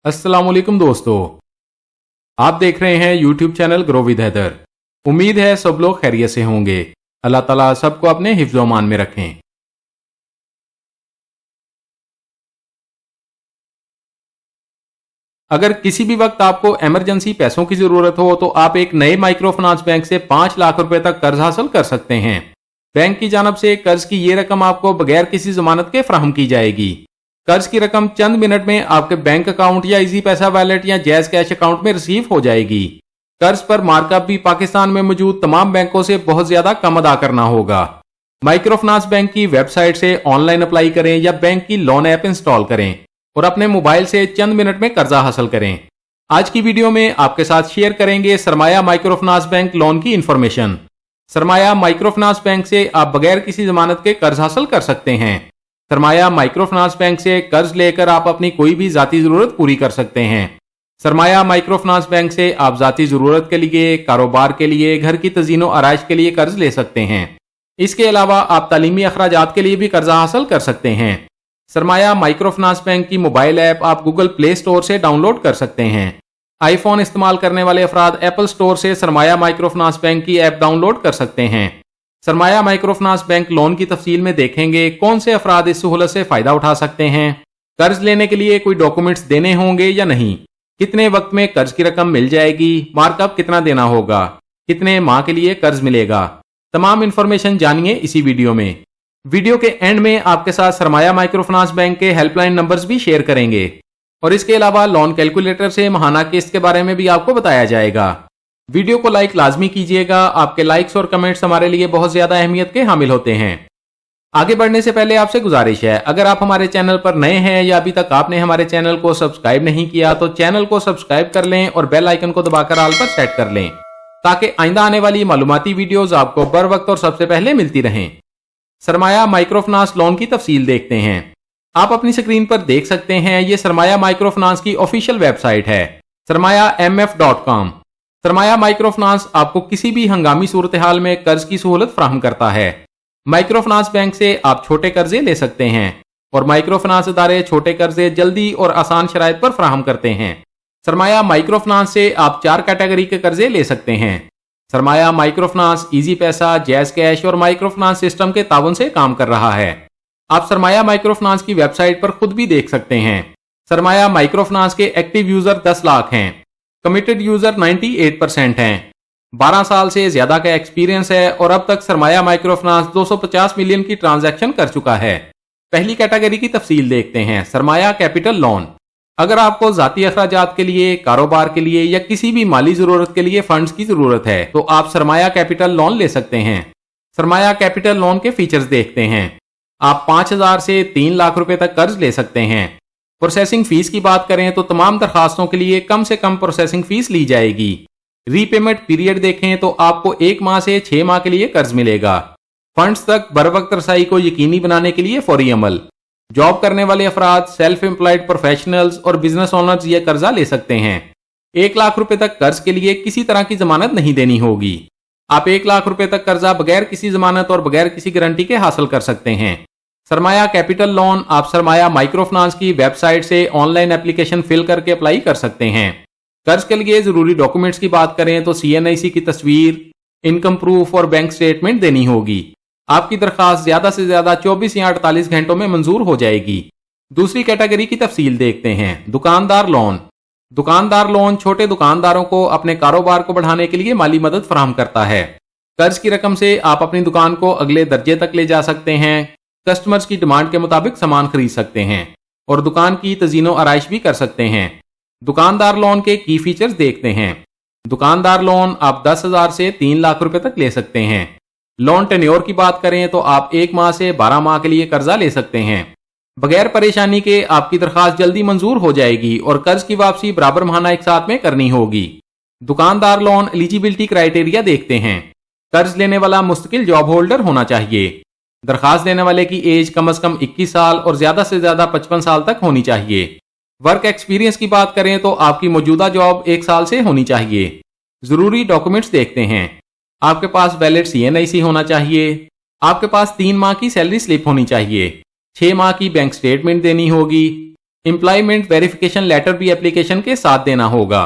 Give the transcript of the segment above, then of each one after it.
अस्सलाम वालेकुम दोस्तों, आप देख रहे हैं YouTube channel grow with Haider. उम्मीद है सब लोग खैरियत से होंगे। अल्लाह ताला सबको अपने हिफ्ज़ मान में रखें। अगर किसी भी वक्त आपको इमरजेंसी पैसों की जरूरत हो तो आप एक नए माइक्रो फाइनेंस बैंक से 5 लाख रुपए तक कर्ज हासिल कर सकते हैं। बैंक की जानब से कर्ज की ये रकम आपको बगैर किसी जमानत के फराहम की जाएगी। कर्ज की रकम चंद मिनट में आपके बैंक अकाउंट या इजी पैसा वैलेट या जैज कैश अकाउंट में रिसीव हो जाएगी। कर्ज पर मार्कअप भी पाकिस्तान में मौजूद तमाम बैंकों से बहुत ज्यादा कम अदा करना होगा। माइक्रो फाइनेंस बैंक की वेबसाइट से ऑनलाइन अप्लाई करें या बैंक की लोन ऐप इंस्टॉल करें और अपने मोबाइल से चंद मिनट में कर्जा हासिल करें। आज की वीडियो में आपके साथ शेयर करेंगे सरमाया माइक्रो फाइनेंस बैंक लोन की इंफॉर्मेशन। सरमाया माइक्रो फाइनेंस बैंक से आप बगैर किसी जमानत के कर्ज हासिल कर सकते हैं। सरमाया माइक्रो फाइनेंस बैंक से कर्ज लेकर आप अपनी कोई भी जाती जरूरत पूरी कर सकते हैं। सरमाया माइक्रो फाइनेंस बैंक से आप जाती जरूरत के लिए, कारोबार के लिए, घर की तज़ीनो आराइश के लिए कर्ज ले सकते हैं। इसके अलावा आप तालीमी अखराजात के लिए भी कर्जा हासिल कर सकते हैं। सरमाया माइक्रो फाइनेंस बैंक की मोबाइल ऐप आप गूगल प्ले स्टोर से डाउनलोड कर सकते हैं। आईफोन इस्तेमाल करने वाले अफराद एप्पल स्टोर से सरमाया माइक्रो फाइनेंस बैंक की ऐप डाउनलोड कर सकते हैं। सरमाया माइक्रो फाइनेंस बैंक लोन की तफसील में देखेंगे कौन से अफराद इस सहूलत से फायदा उठा सकते हैं, कर्ज लेने के लिए कोई डॉक्यूमेंट्स देने होंगे या नहीं, कितने वक्त में कर्ज की रकम मिल जाएगी, मार्कअप कितना देना होगा, कितने माह के लिए कर्ज मिलेगा। तमाम इंफॉर्मेशन जानिए इसी वीडियो में। वीडियो के एंड में आपके साथ सरमाया माइक्रो फाइनेंस बैंक के हेल्पलाइन नंबर्स भी शेयर करेंगे और इसके अलावा लोन कैलकुलेटर से माहाना किस्त के बारे में भी आपको बताया जाएगा। वीडियो को लाइक लाजमी कीजिएगा, आपके लाइक्स और कमेंट्स हमारे लिए बहुत ज्यादा अहमियत के हामिल होते हैं। आगे बढ़ने से पहले आपसे गुजारिश है, अगर आप हमारे चैनल पर नए हैं या अभी तक आपने हमारे चैनल को सब्सक्राइब नहीं किया तो चैनल को सब्सक्राइब कर लें और बेल आइकन को दबाकर ऑल पर सेट कर लें ताकि आइंदा आने वाली मालूमाती वीडियोस आपको बर वक्त और सबसे पहले मिलती रहें। सरमाया माइक्रो फाइनेंस लोन की तफसील देखते हैं। आप अपनी स्क्रीन पर देख सकते हैं, ये सरमाया माइक्रो फाइनेंस की ऑफिशियल वेबसाइट है sarmayamf.com। सरमाया माइक्रो फाइनेंस आपको किसी भी हंगामी सूरत हाल में कर्ज की सहूलत फराहम करता है। माइक्रो फाइनेंस बैंक से आप छोटे कर्जे ले सकते हैं और माइक्रो फाइनेंस इदारे छोटे कर्जे जल्दी और आसान शराइत पर फराहम करते हैं। सरमाया माइक्रो फाइनेंस से आप 4 कैटेगरी के कर्जे ले सकते हैं। सरमाया माइक्रो फाइनेंस इजी पैसा, जैज कैश और माइक्रो फाइनेंस सिस्टम के ताउन से काम कर रहा है। आप सरमाया माइक्रो फाइनेंस की वेबसाइट पर खुद भी देख सकते हैं। सरमाया माइक्रो फाइनेंस के एक्टिव यूजर 10 लाख हैं, कमिटेड यूजर 98% हैं, 12 साल से ज्यादा का एक्सपीरियंस है और अब तक सरमाया माइक्रो फाइनेंस 250 मिलियन की ट्रांजैक्शन कर चुका है। पहली कैटेगरी की तफसील देखते हैं, सरमाया कैपिटल लोन। अगर आपको जाती अखराजात के लिए, कारोबार के लिए या किसी भी माली जरूरत के लिए फंड्स की जरूरत है तो आप सरमाया कैपिटल लोन ले सकते हैं। सरमाया कैपिटल लोन के फीचर्स देखते हैं। आप 5,000 से 3 लाख रुपए तक कर्ज ले सकते हैं। प्रोसेसिंग फीस की बात करें तो तमाम दरखास्तों के लिए कम से कम प्रोसेसिंग फीस ली जाएगी। रीपेमेंट पीरियड देखें तो आपको 1 माह से 6 माह के लिए कर्ज मिलेगा। फंड्स तक बर वक्त रसाई को यकीनी बनाने के लिए फौरी अमल। जॉब करने वाले अफराद, सेल्फ एम्प्लॉयड प्रोफेशनल्स और बिजनेस ओनर्स ये कर्जा ले सकते हैं। 1 लाख रुपए तक कर्ज के लिए किसी तरह की जमानत नहीं देनी होगी। आप 1 लाख रुपए तक कर्जा बगैर किसी जमानत और बगैर किसी गारंटी के हासिल कर सकते हैं। सरमाया कैपिटल लोन आप सरमाया माइक्रो फाइनेंस की वेबसाइट से ऑनलाइन एप्लीकेशन फिल करके अप्लाई कर सकते हैं। कर्ज के लिए जरूरी डॉक्यूमेंट्स की बात करें तो CNIC की तस्वीर, इनकम प्रूफ और बैंक स्टेटमेंट देनी होगी। आपकी दरखास्त ज्यादा से ज्यादा 24 या 48 घंटों में मंजूर हो जाएगी। दूसरी कैटेगरी की तफसील देखते हैं, दुकानदार लोन। दुकानदार लोन छोटे दुकानदारों को अपने कारोबार को बढ़ाने के लिए माली मदद फराहम करता है। कर्ज की रकम से आप अपनी दुकान को अगले दर्जे तक ले जा सकते हैं, कस्टमर्स की डिमांड के मुताबिक सामान खरीद सकते हैं और दुकान की तज़ीनो आराइश भी कर सकते हैं। दुकानदार लोन के की फीचर्स देखते हैं। दुकानदार लोन आप 10,000 से 3 लाख रुपए तक ले सकते हैं। लोन टेन्योर की बात करें तो आप 1 माह से 12 माह के लिए कर्जा ले सकते हैं। बगैर परेशानी के आपकी दरखास्त जल्दी मंजूर हो जाएगी और कर्ज की वापसी बराबर माहाना एक साथ में करनी होगी। दुकानदार लोन एलिजिबिलिटी क्राइटेरिया देखते हैं। कर्ज लेने वाला मुस्तकिल जॉब होल्डर होना चाहिए। दरखास्त देने वाले की एज कम से कम 21 साल और ज्यादा से ज्यादा 55 साल तक होनी चाहिए। वर्क एक्सपीरियंस की बात करें तो आपकी मौजूदा जॉब 1 साल से होनी चाहिए। जरूरी डॉक्यूमेंट्स देखते हैं। आपके पास वैलिड CNIC होना चाहिए। आपके पास 3 माह की सैलरी स्लिप होनी चाहिए। 6 माह की बैंक स्टेटमेंट देनी होगी। एम्प्लॉयमेंट वेरिफिकेशन लेटर भी एप्लीकेशन के साथ देना होगा।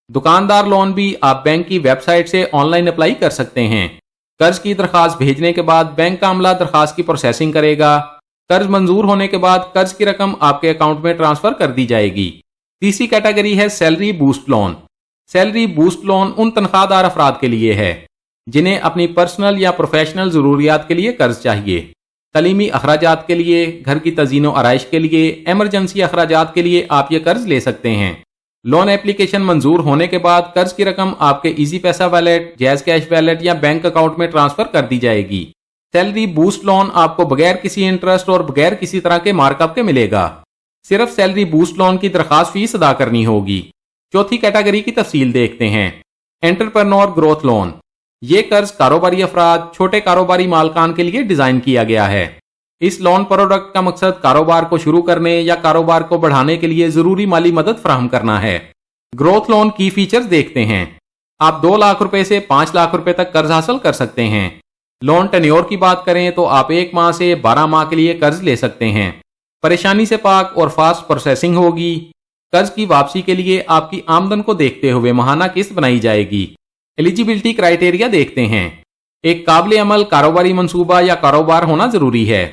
दुकानदार लोन भी आप बैंक की वेबसाइट से ऑनलाइन अप्लाई कर सकते हैं। कर्ज की दरखास्त भेजने के बाद बैंक का अमला दरखास्त की प्रोसेसिंग करेगा। कर्ज मंजूर होने के बाद कर्ज की रकम आपके अकाउंट में ट्रांसफर कर दी जाएगी। तीसरी कैटेगरी है salary boost loan. Salary boost loan उन तनख्वाहदार अफराद के लिए है जिन्हें अपनी पर्सनल या प्रोफेशनल जरूरियात के लिए कर्ज चाहिए। तलीमी अखराजात के लिए, घर की तज़ीनो आराइश के लिए, एमरजेंसी अखराजात के लिए आप ये कर्ज ले सकते हैं। लोन एप्लीकेशन मंजूर होने के बाद कर्ज की रकम आपके इजी पैसा वैलेट, जैज कैश वैलेट या बैंक अकाउंट में ट्रांसफर कर दी जाएगी। सैलरी बूस्ट लोन आपको बगैर किसी इंटरेस्ट और बगैर किसी तरह के मार्कअप के मिलेगा। सिर्फ सैलरी बूस्ट लोन की दरखास्त फीस अदा करनी होगी। चौथी कैटेगरी की तफसील देखते हैं। Entrepreneur growth loan. ये कर्ज कारोबारी अफराद, छोटे कारोबारी मालकान के लिए डिजाइन किया गया है। इस लोन प्रोडक्ट का मकसद कारोबार को शुरू करने या कारोबार को बढ़ाने के लिए जरूरी माली मदद फराहम करना है। ग्रोथ लोन की फीचर्स देखते हैं। आप 2 लाख रुपए से 5 लाख रुपए तक कर्ज हासिल कर सकते हैं। लोन टेन्योर की बात करें तो आप 1 माह से 12 माह के लिए कर्ज ले सकते हैं। परेशानी से पाक और फास्ट प्रोसेसिंग होगी। कर्ज की वापसी के लिए आपकी आमदन को देखते हुए माहाना किस्त बनाई जाएगी। एलिजिबिलिटी क्राइटेरिया देखते हैं। एक काबिल अमल कारोबारी मंसूबा या कारोबार होना जरूरी है।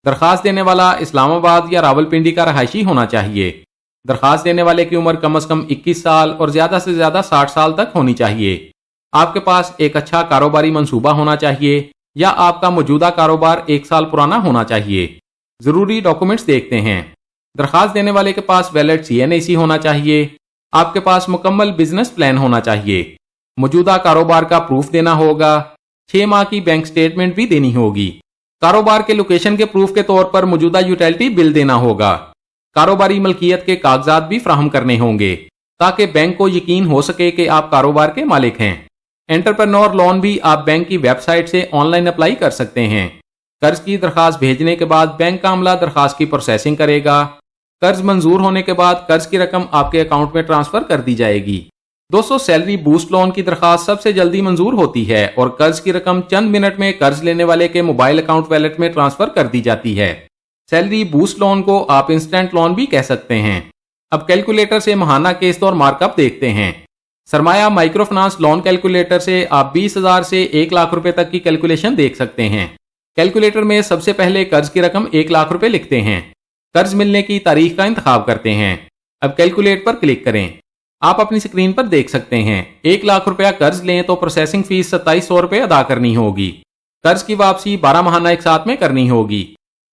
दरखास्त देने वाला इस्लामाबाद या रावलपिंडी का रहायशी होना चाहिए। दरखास्त देने वाले की उम्र कम से कम 21 साल और ज्यादा से ज्यादा 60 साल तक होनी चाहिए। आपके पास एक अच्छा कारोबारी मंसूबा होना चाहिए या आपका मौजूदा कारोबार 1 साल पुराना होना चाहिए। जरूरी डॉक्यूमेंट्स देखते हैं। दरखास्त देने वाले के पास वैलिड CNAC होना चाहिए। आपके पास मुकम्मल बिजनेस प्लान होना चाहिए। मौजूदा कारोबार का प्रूफ देना होगा। 6 माह की बैंक स्टेटमेंट भी देनी होगी। कारोबार के लोकेशन के प्रूफ के तौर पर मौजूदा यूटिलिटी बिल देना होगा। कारोबारी मलकियत के कागजात भी फ्राहम करने होंगे ताकि बैंक को यकीन हो सके कि आप कारोबार के मालिक हैं। एंटरप्रेन्योर लोन भी आप बैंक की वेबसाइट से ऑनलाइन अप्लाई कर सकते हैं। कर्ज की दरखास्त भेजने के बाद बैंक का अमला दरखास्त की प्रोसेसिंग करेगा। कर्ज मंजूर होने के बाद कर्ज की रकम आपके अकाउंट में ट्रांसफर कर दी जाएगी। दोस्तों, सैलरी बूस्ट लोन की दरखास्त सबसे जल्दी मंजूर होती है और कर्ज की रकम चंद मिनट में कर्ज लेने वाले के मोबाइल अकाउंट वैलेट में ट्रांसफर कर दी जाती है। सैलरी बूस्ट लोन को आप इंस्टेंट लोन भी कह सकते हैं। अब कैलकुलेटर से माहाना किस्त और मार्कअप देखते हैं। सरमाया माइक्रो फाइनेंस लोन कैलकुलेटर से आप 20,000 से 1 लाख रुपए तक की कैलकुलेशन देख सकते हैं। कैलकुलेटर में सबसे पहले कर्ज की रकम 1 लाख रुपए लिखते हैं। कर्ज मिलने की तारीख का इंतखाब करते हैं। अब कैलकुलेट पर क्लिक करें। आप अपनी स्क्रीन पर देख सकते हैं 1 लाख रुपया कर्ज लें तो प्रोसेसिंग फीस 2700 रुपये अदा करनी होगी। कर्ज की वापसी 12 माहाना एक साथ में करनी होगी।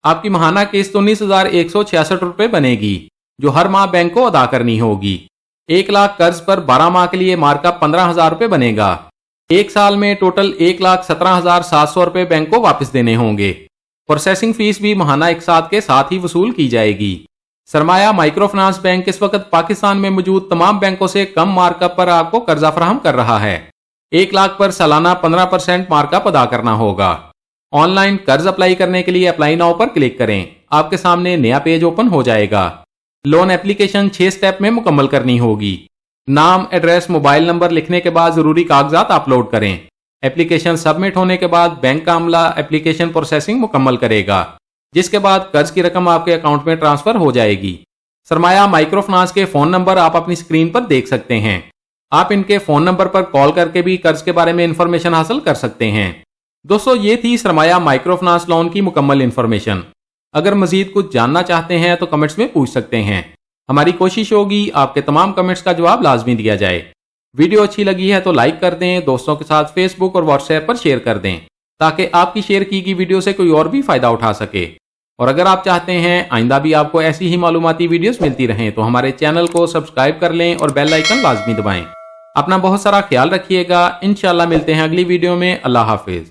आपकी माहाना किस्त 19,166 रुपये बनेगी जो हर माह बैंक को अदा करनी होगी। 1 लाख कर्ज पर 12 माह के लिए मार्कअप 15,000 रुपये बनेगा। 1 साल में टोटल 1,17,700 रुपये बैंक को वापस देने होंगे। प्रोसेसिंग फीस भी माहाना एक साथ के साथ ही वसूल की जाएगी। सरमाया माइक्रो फाइनेंस बैंक इस वक्त पाकिस्तान में मौजूद तमाम बैंकों से कम मार्कअप पर आपको कर्जा फराहम कर रहा है। 1 लाख पर सालाना 15% मार्कअप अदा करना होगा। ऑनलाइन कर्ज अप्लाई करने के लिए अप्लाई नाउ पर क्लिक करें। आपके सामने नया पेज ओपन हो जाएगा। लोन एप्लीकेशन 6 स्टेप में मुकम्मल करनी होगी। नाम, एड्रेस, मोबाइल नंबर लिखने के बाद जरूरी कागजात अपलोड करें। एप्लीकेशन सबमिट होने के बाद बैंक का अमला एप्लीकेशन प्रोसेसिंग मुकम्मल करेगा, जिसके बाद कर्ज की रकम आपके अकाउंट में ट्रांसफर हो जाएगी। सरमाया माइक्रो फाइनेंस के फोन नंबर आप अपनी स्क्रीन पर देख सकते हैं। आप इनके फोन नंबर पर कॉल करके भी कर्ज के बारे में इंफॉर्मेशन हासिल कर सकते हैं। दोस्तों, ये थी सरमाया माइक्रो फाइनेंस लोन की मुकम्मल इंफॉर्मेशन। अगर मजीद कुछ जानना चाहते हैं तो कमेंट्स में पूछ सकते हैं। हमारी कोशिश होगी आपके तमाम कमेंट्स का जवाब लाजमी दिया जाए। वीडियो अच्छी लगी है तो लाइक कर दें, दोस्तों के साथ फेसबुक और व्हाट्सएप पर शेयर कर दें ताकि आपकी शेयर की गई वीडियो से कोई और भी फायदा उठा सके। और अगर आप चाहते हैं आइंदा भी आपको ऐसी ही मालूमाती वीडियोस मिलती रहें तो हमारे चैनल को सब्सक्राइब कर लें और बेल आइकन लाजमी दबाएं। अपना बहुत सारा ख्याल रखिएगा। इंशाल्लाह मिलते हैं अगली वीडियो में। अल्लाह हाफिज।